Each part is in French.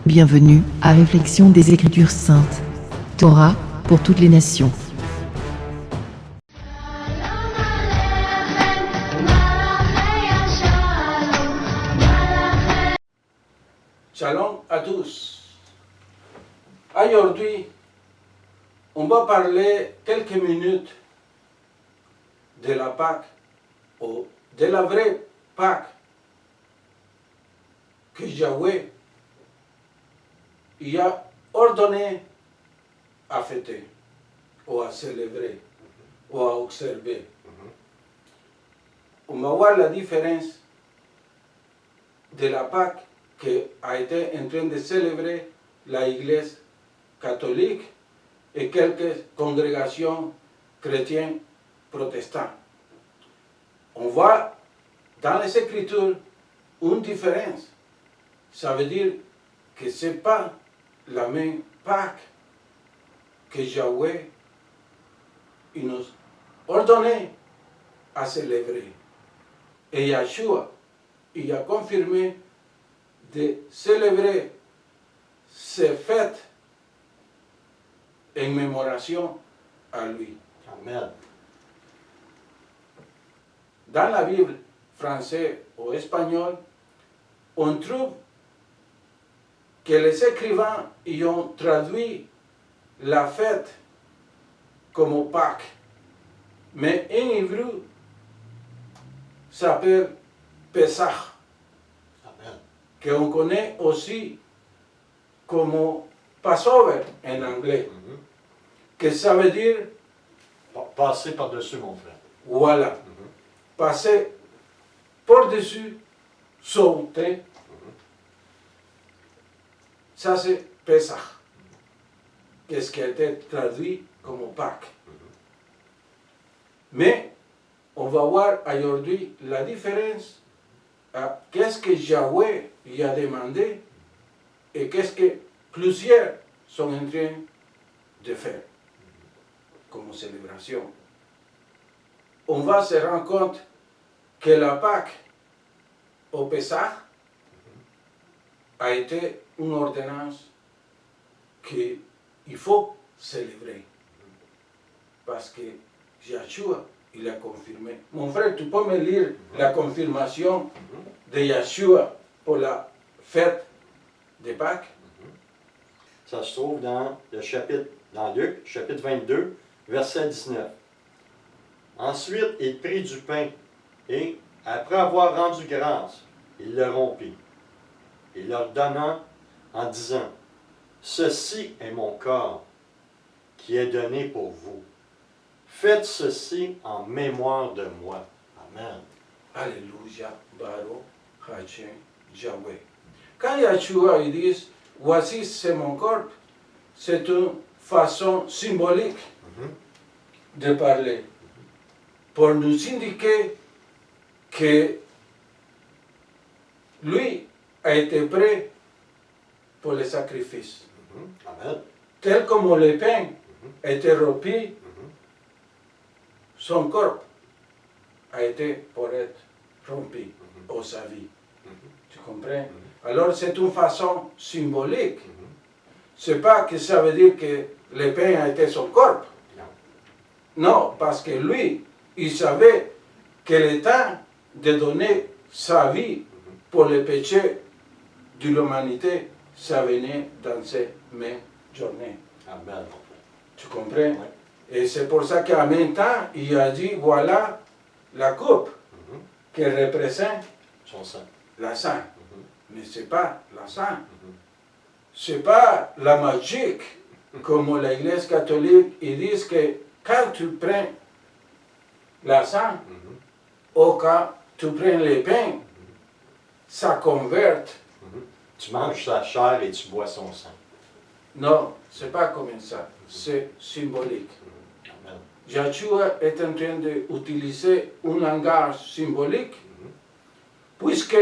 Bienvenue à Réflexion des Écritures Saintes. Torah pour toutes les nations. Shalom à tous. Aujourd'hui, on va parler quelques minutes de la Pâque, ou de la vraie Pâque que Yahweh y a ordonné à fêter, ou à célébrer, ou à observer. On va voir la différence de la Pâque qu'a été en train de célébrer l'Église catholique et quelques congrégations chrétiennes protestantes. On voit dans les Écritures une différence. Ça veut dire que ce n'est pas la même Pâque que Yahweh il nous ordonnait à célébrer. Et Yahshua, il a confirmé de célébrer ces fêtes en mémoration à lui. Amen. Dans la Bible française ou espagnole, on trouve que les écrivains y ont traduit la fête comme Pâques. Mais en hébreu, ça s'appelle Pesach, Amen. qu'on connaît aussi comme Passover en anglais, que ça veut dire, Passez par-dessus, mon frère. voilà, passer par-dessus, sauter. Ça c'est Pesach, qu'est-ce qui a été traduit comme Pâques. Mais on va voir aujourd'hui la différence à qu'est-ce que Yahweh y a demandé et qu'est-ce que plusieurs sont en train de faire comme célébration. On va se rendre compte que la Pâque au Pessah a été une ordonnance qu'il faut célébrer. Parce que Yahshua, il a confirmé. Mon frère, tu peux me lire la confirmation de Yahshua pour la fête de Pâques? Ça se trouve dans le chapitre, dans Luc, chapitre 22, verset 19. Ensuite, il prit du pain et, après avoir rendu grâce, il le rompit. Il leur donna en disant, « Ceci est mon corps qui est donné pour vous. Faites ceci en mémoire de moi. » Amen. Alléluia, Baruch Hashem, Yahweh. Quand Yahshua il dit, voici c'est mon corps, c'est une façon symbolique de parler, pour nous indiquer que lui a été prêt pour le sacrifice. Amen. Tel comme le pain était rompu, son corps a été pour être rompu au sa vie. Tu comprends? Alors c'est une façon symbolique. C'est pas que ça veut dire que le pain a été son corps. Non, parce que lui, il savait que le temps de donner sa vie pour le péché de l'humanité, ça venait dans ces mêmes journées. Amen. Tu comprends? Oui. Et c'est pour ça qu'en même temps, il a dit, voilà la coupe qui représente Son sang. la sang. Mais ce n'est pas la sang. Ce n'est pas la magie, comme l'Église catholique, ils disent que quand tu prends la sang, ou quand tu prends le pain, ça converte. Tu manges sa chair et tu bois son sang. Non, ce n'est pas comme ça. C'est symbolique. Amen. Yahshua est en train d'utiliser un langage symbolique, puisque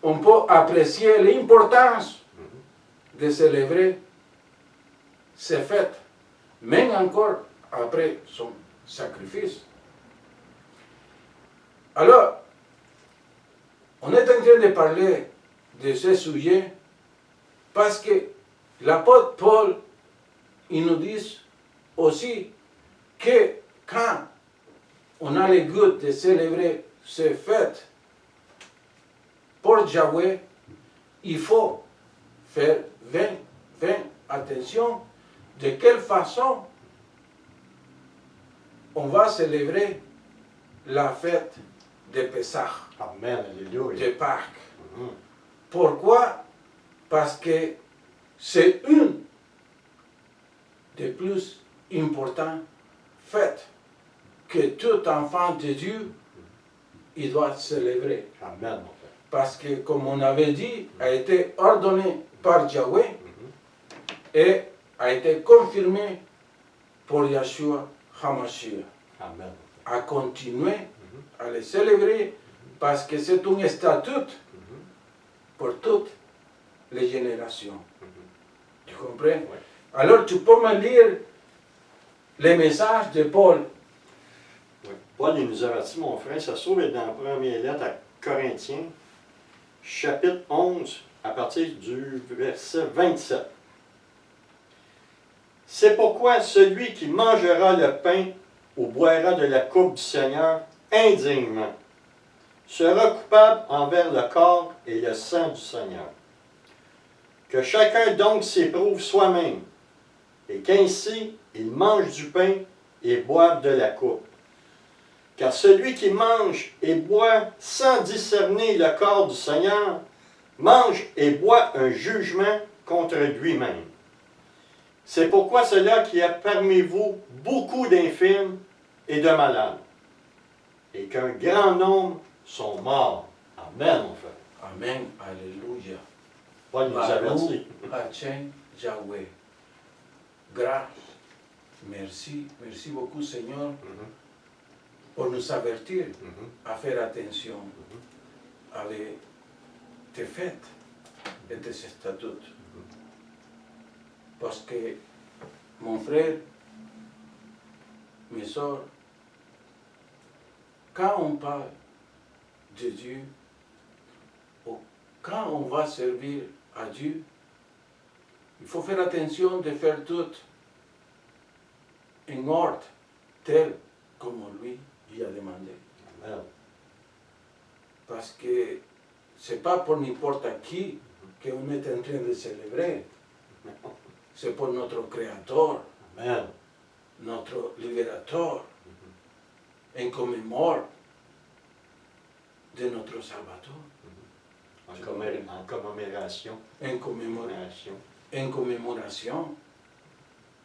on peut apprécier l'importance de célébrer ces fêtes, même encore après son sacrifice. Alors, on est en train de parler de ce sujet parce que l'apôtre Paul, il nous dit aussi que quand on a le goût de célébrer ces fêtes pour Yahweh, il faut faire 20 attention de quelle façon on va célébrer la fête de Pessah, Amen. Alléluia. de Pâques. Mhm. Pourquoi? Parce que c'est une des plus importantes fêtes que tout enfant de Dieu il doit célébrer. Amen, mon frère. Parce que, comme on avait dit, a été ordonné par Yahweh et a été confirmé pour Yeshua HaMashiach. Amen. À continuer à les célébrer parce que c'est un statut pour toutes les générations. Tu comprends? Oui. Alors tu peux me lire les messages de Paul. Oui. Paul, il nous avertit, mon frère, ça se trouve dans la première lettre à Corinthiens, chapitre 11, à partir du verset 27. C'est pourquoi celui qui mangera le pain ou boira de la coupe du Seigneur indignement sera coupable envers le corps et le sang du Seigneur. Que chacun donc s'éprouve soi-même, et qu'ainsi il mange du pain et boive de la coupe. Car celui qui mange et boit sans discerner le corps du Seigneur, mange et boit un jugement contre lui-même. C'est pourquoi cela qu'il y a parmi vous beaucoup d'infirmes et de malades, et qu'un grand nombre sont morts. Amen, mon frère. Amen. Alléluia. Paul nous avertit. Hachem Yahweh. Grâce. Merci. Merci beaucoup, Seigneur, pour nous avertir à faire attention avec tes fêtes et tes statuts. Parce que, mon frère, mes soeurs, quand on parle de Dieu, ou quand on va servir à Dieu, il faut faire attention de faire tout en ordre, tel comme lui y a demandé. Amen. Parce que c'est pas pour n'importe qui qu'on est en train de célébrer. C'est pour notre Créateur, Amen. notre Libérateur, en commémore de notre Salvateur, En commémoration. en commémoration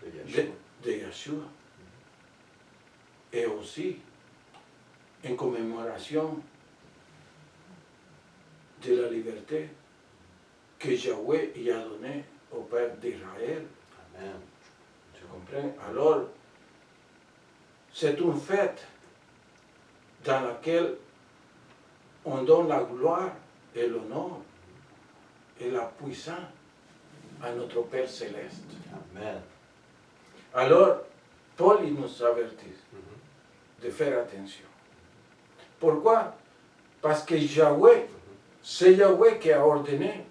De Yeshua. de Yeshua. Et aussi en commémoration de la liberté que Yahweh y a donnée au peuple d'Israël. Amen. Tu comprends? Alors, c'est une fête dans laquelle on donne la gloire et l'honneur et la puissance à notre Père Céleste. Amen. Alors, Paul il nous avertit de faire attention. Pourquoi? Parce que Yahweh, c'est Yahweh qui a ordonné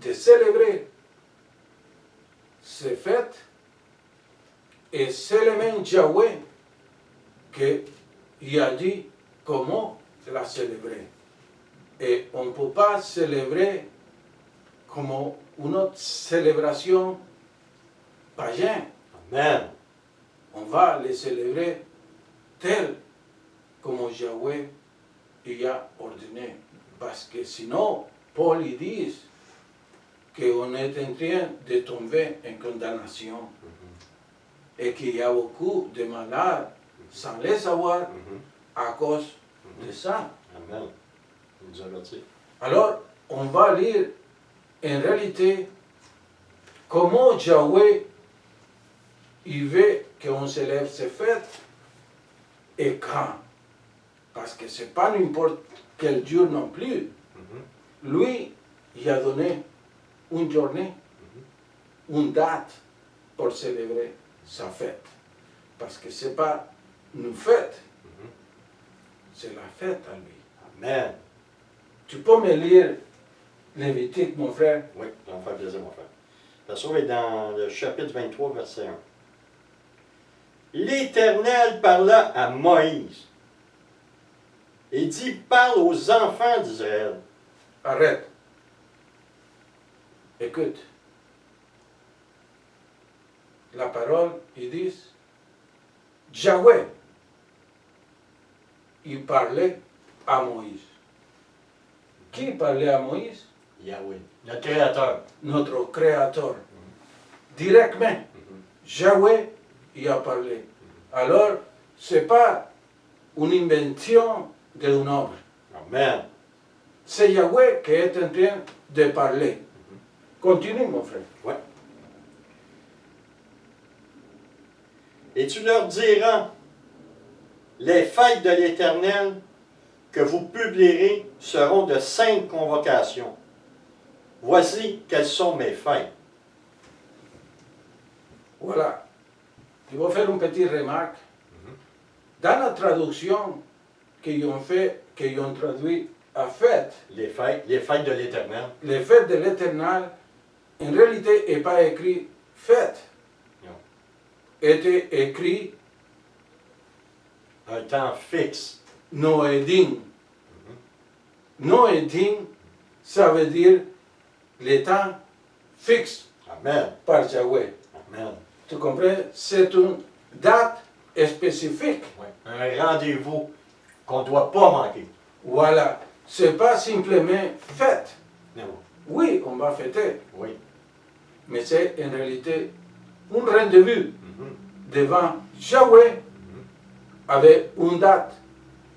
de célébrer ces fêtes et c'est le même Yahweh qui a dit comment la célébrer. Et on ne peut pas célébrer comme une autre célébration païenne. Amen. On va les célébrer tel comme Yahweh y a ordonné. Parce que sinon, Paul il dit qu'on est en train de tomber en condamnation et qu'il y a beaucoup de malades sans les savoir à cause de ça. Amen. Il nous avertit. Alors, on va lire en réalité comment Yahweh il veut qu'on célèbre ces fêtes et quand. Parce que ce n'est pas n'importe quel Dieu non plus. Lui, il a donné une journée, une date pour célébrer sa fête. Parce que ce n'est pas une fête, c'est la fête à lui. Amen. Tu peux me lire Lévitique, mon frère. Oui, ça va me faire plaisir, mon frère. La sauve est dans le chapitre 23, verset 1. L'Éternel parla à Moïse et dit, parle aux enfants d'Israël. Arrête. Écoute. La parole, ils disent, Yahweh, il parlait à Moïse. Qui parlait à Moïse? Yahweh, notre Créateur. Notre Créateur. Directement. Yahweh, il a parlé. Alors, ce n'est pas une invention d'un homme. Amen. C'est Yahweh qui est en train de parler. Continue, mon frère. Ouais. Et tu leur diras, les fêtes de l'Éternel que vous publierez seront de 5 convocations. Voici quelles sont mes fêtes. Voilà. Je vais faire une petite remarque. Dans la traduction qu'ils ont fait, qu'ils ont traduit à fête, Les fêtes de l'Éternel. les fêtes de l'Éternel, en réalité, n'est pas écrit fête. Non. Était écrit Un temps fixe. Noédim. Noédim, ça veut dire le temps fixe Amen. par Yahweh. Amen. Tu comprends? C'est une date spécifique. Ouais. Un rendez-vous qu'on ne doit pas manquer. Voilà. C'est pas simplement fête. Non. Oui, on va fêter, Oui. mais c'est en réalité un rendez-vous Mhm. devant Yahweh avec une date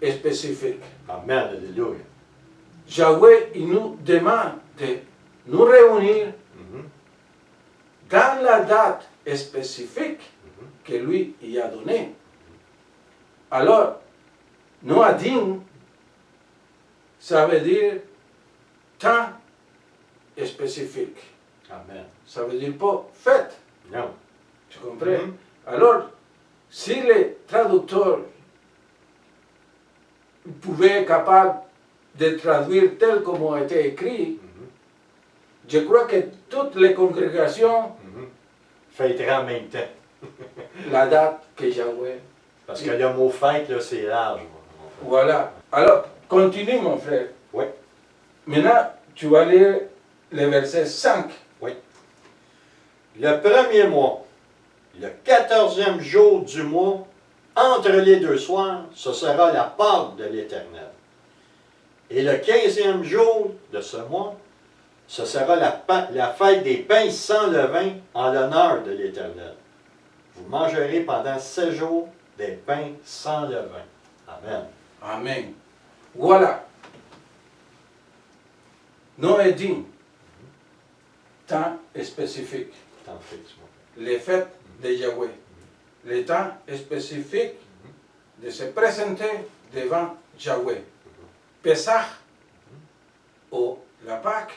spécifique. Amen. Alléluia. Yahweh, il nous demande de nous réunir Mhm. dans la date spécifique que lui y a donnée. Alors, Noadim, ça veut dire temps spécifique. Amen. Ça veut dire pas fête. Non. Tu comprends? Mhm. Alors, si les traducteurs pouvaient être capables de traduire tel comme a été écrit, je crois que toutes les congrégations, Fêterait en même temps. la date que Yahweh. Parce que le mot fête, là, c'est large. mon frère. Voilà. Alors, continue mon frère. Oui. Maintenant, tu vas lire le verset 5. Le premier mois, le 14e jour du mois, entre les 2 soirs, ce sera la Pâque de l'Éternel. Et le 15e jour de ce mois, ce sera la fête des pains sans levain en l'honneur de l'Éternel. Vous mangerez pendant 7 jours des pains sans levain. Amen. Amen. Voilà. Noédim, temps spécifique. Temps fixe, moi. Les fêtes de Yahweh. Le temps spécifique de se présenter devant Yahweh. Pessah ou la Pâque,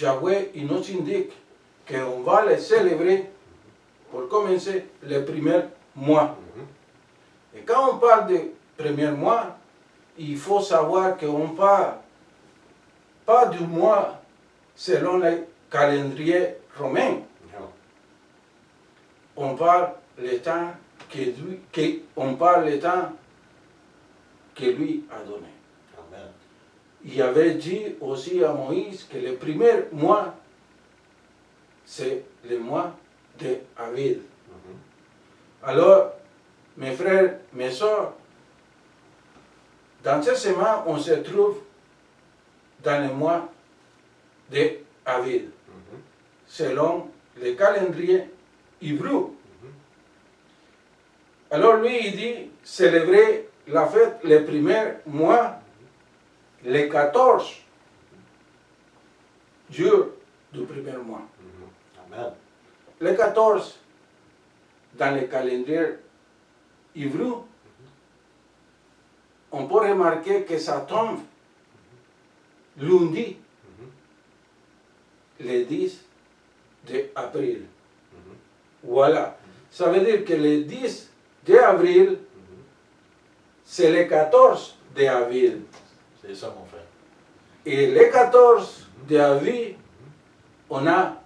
Yahweh il nous indique qu'on va les célébrer pour commencer le premier mois. Et quand on parle de premier mois, il faut savoir qu'on parle pas du mois selon le calendrier romain. Non. On parle le temps que lui a donné. Amen. Il avait dit aussi à Moïse que le premier mois, c'est le mois de Avril. Alors, mes frères, mes soeurs, dans ce semaine, on se trouve dans le mois de Avril, selon le calendrier hébreu. Alors lui, il dit, célébrer la fête le premier mois, les 14 jours du premier mois. Amen. Les 14, dans le calendrier hébreu, on peut remarquer que ça tombe lundi, le 10 d'avril. Voilà. Ça veut dire que le 10 d'avril, c'est le 14 d'avril. C'est ça, mon frère. Et le 14 David, on a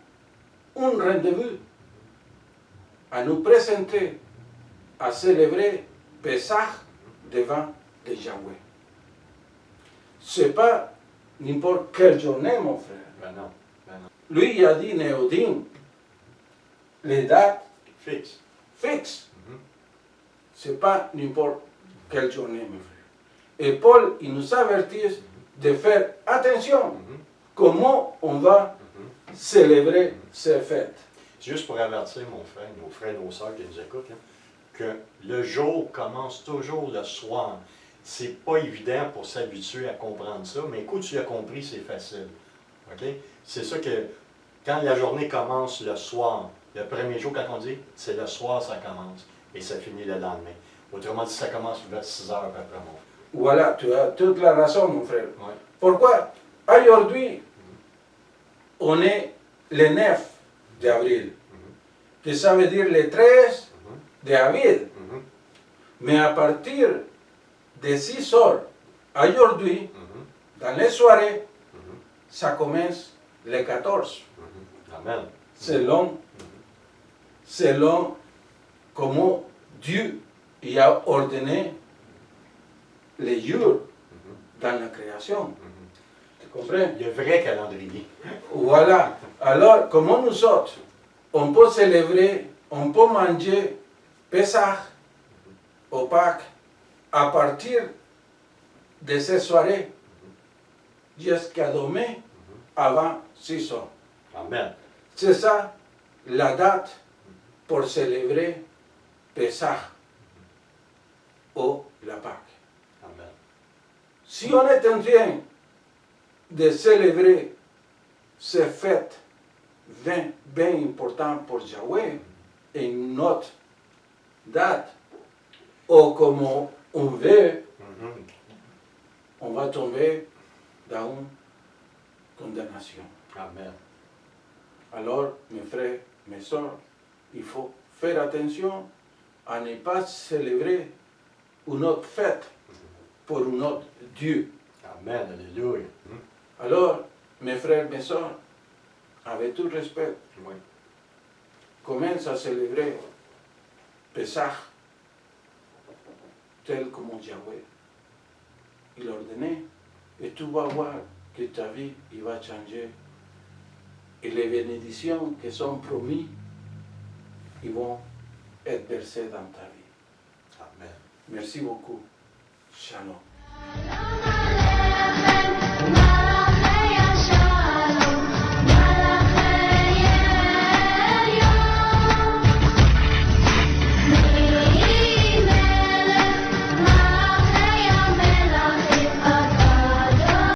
un rendez-vous à nous présenter, à célébrer Pessah devant le Yahweh. Ce n'est pas n'importe quelle journée, mon frère. Ben non, ben non. Lui, il a dit, Néodine, les dates Fixe. fixes. Mhm. Ce n'est pas n'importe quelle journée, mon frère. Et Paul, il nous avertit de faire attention Mhm. comment on va Mhm. célébrer ces fêtes. C'est juste pour avertir nos frères, nos sœurs qui nous écoutent, là, que le jour commence toujours le soir. C'est pas évident pour s'habituer à comprendre ça, mais écoute, tu as compris, c'est facile. OK? C'est ça que quand la journée commence le soir, le premier jour, quand on dit c'est le soir, ça commence, et ça finit le lendemain. Autrement dit, ça commence vers 6 heures après mon frère. Voilà, tu as toute la raison, mon frère. Ouais. Pourquoi? Aujourd'hui, on est le 9 d'avril, que ça veut dire le 13 d'avril. Mhm. Mais à partir de 6 heures, aujourd'hui, Mhm. dans les soirées, Mhm. ça commence le 14. Mhm. Amen. Selon comment Dieu y a ordonné les jours dans la création. Mhm. Tu comprends? Le vrai calendrier. Voilà. Alors, comment nous autres, on peut célébrer, on peut manger Pessah au Pâques à partir de ces soirées jusqu'à demain avant 6 heures. Amen. C'est ça la date pour célébrer Pessah ou la Pâques. Amen. Si on est en train de célébrer ces fêtes bien importantes pour Yahweh et notre date, ou comme on veut, Mhm. on va tomber dans une condamnation. Amen. Alors, mes frères, mes soeurs, il faut faire attention à ne pas célébrer une autre fête pour un autre Dieu. Amen. Alléluia. Mhm. Alors, mes frères, mes soeurs, avec tout respect, Oui. commence à célébrer Pessah tel comme Yahweh il a ordonné, et tu vas voir que ta vie il va changer. Et les bénédictions qui sont promises, ils vont être versées dans ta vie. Amen. Merci beaucoup. Shalom. La la